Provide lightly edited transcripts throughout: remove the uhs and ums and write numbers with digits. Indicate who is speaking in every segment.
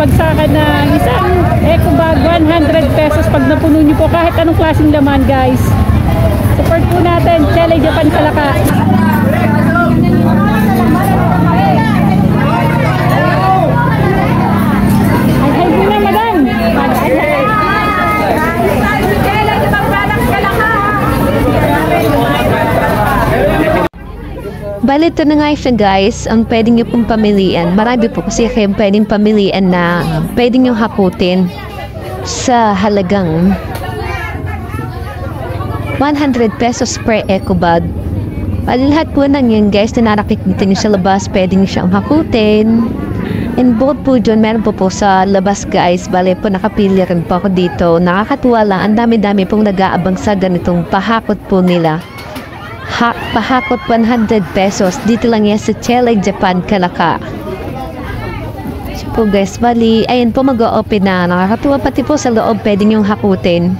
Speaker 1: bagsakan ng isang eco bag, 100 pesos pag napuno nyo po kahit anong klaseng laman, guys. Support po natin, Chele Japan Kalaka. Ay muna, madam.
Speaker 2: Bali, ito na nga siya, guys, ang pwedeng nyo pong pamilian. Marami po kasi kayo pwedeng pamilian na pwedeng nyo hakutin sa halagang 100 pesos per eco bag. Bali, lahat po nang yan, guys, na nakikita nyo sa labas, pwedeng nyo siyang hakutin. And bukod po dyan, meron po sa labas, guys. Bali po, nakapili rin po ako dito. Nakakatuwa lang, ang dami-dami pong nag-aabang sa ganitong pahakot po nila. Pahakot 100 pesos. Dito lang yan sa Chele Japan Kalaka. So po, guys, bali, ayan po mag-o-open na. Nakakatuwa pati po sa loob, pwedeng yung hakutin.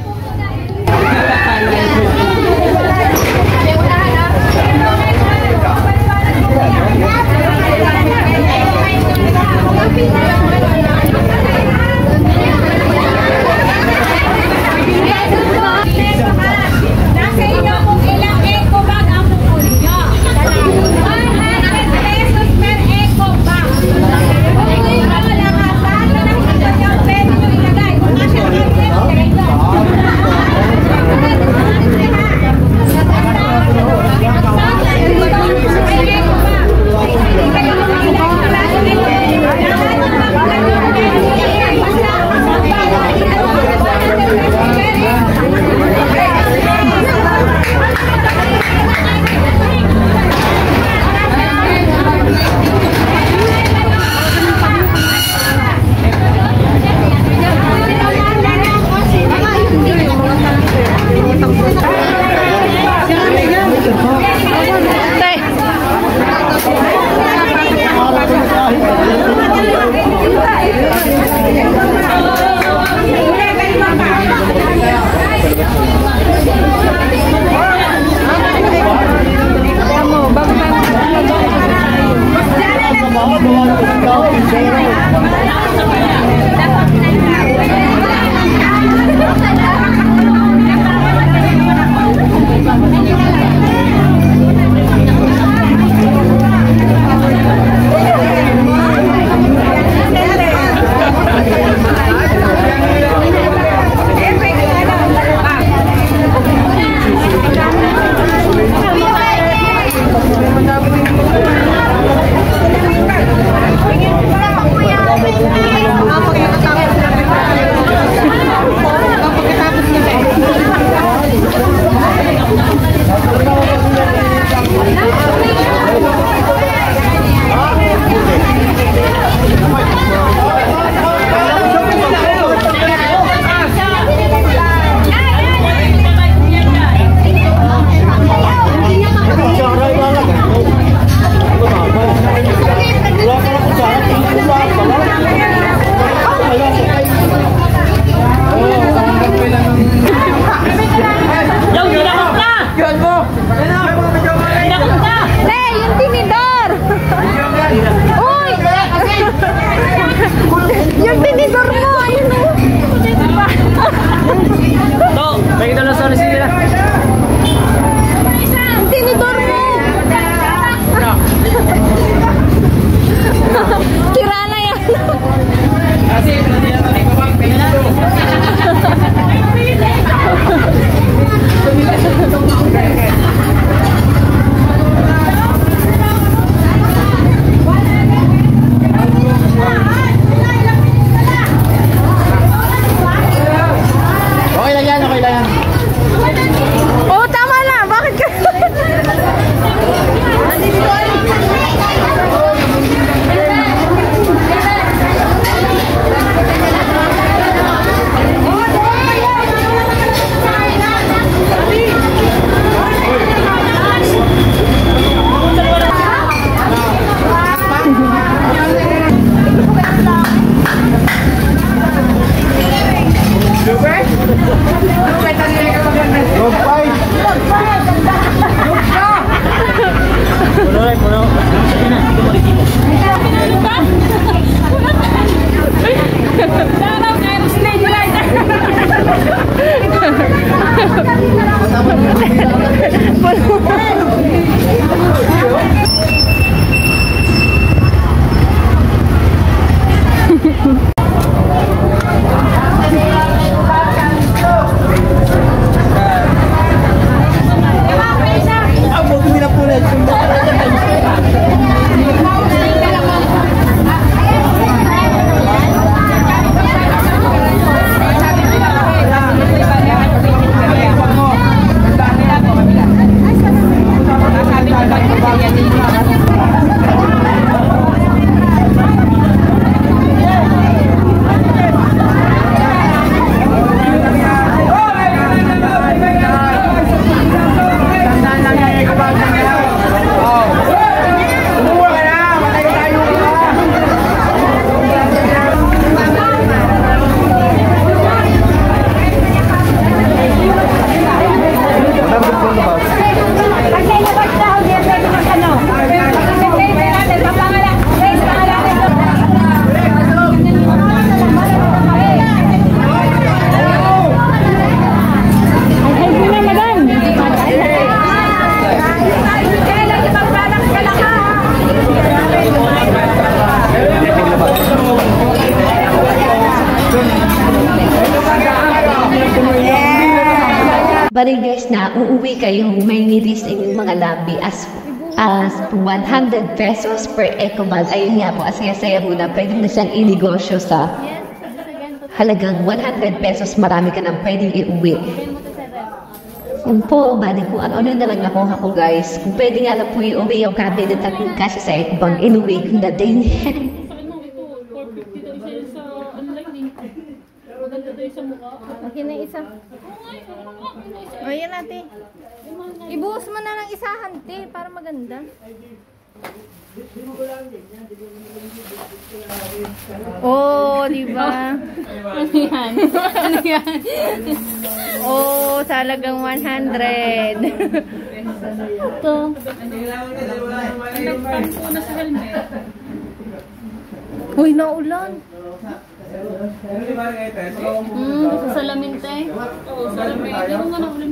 Speaker 2: Bali guys na uuwi kayo may ngiti sa inyong mga labi as 100 pesos per ecobag. Ayun nga po, asaya-saya po na pwede na siyang inegosyo sa halagang 100 pesos. Marami ka nang pwedeng iuwi. Kung po, bali po, ano na lang nakuha ko guys. Kung pwede nga lang po iuwi yung cabinet at yung kasi sa ecobag, inuwi ko na din.
Speaker 3: Okay na isa. O yan natin. Ibuhos mo na ng isahan, te, para maganda. Oh, di ba? Ano yan? Ano yan? Oh, talagang 100. Ito. Uy, naulan. Sa salamin tayo. Oo, salamin. Pero nga naulan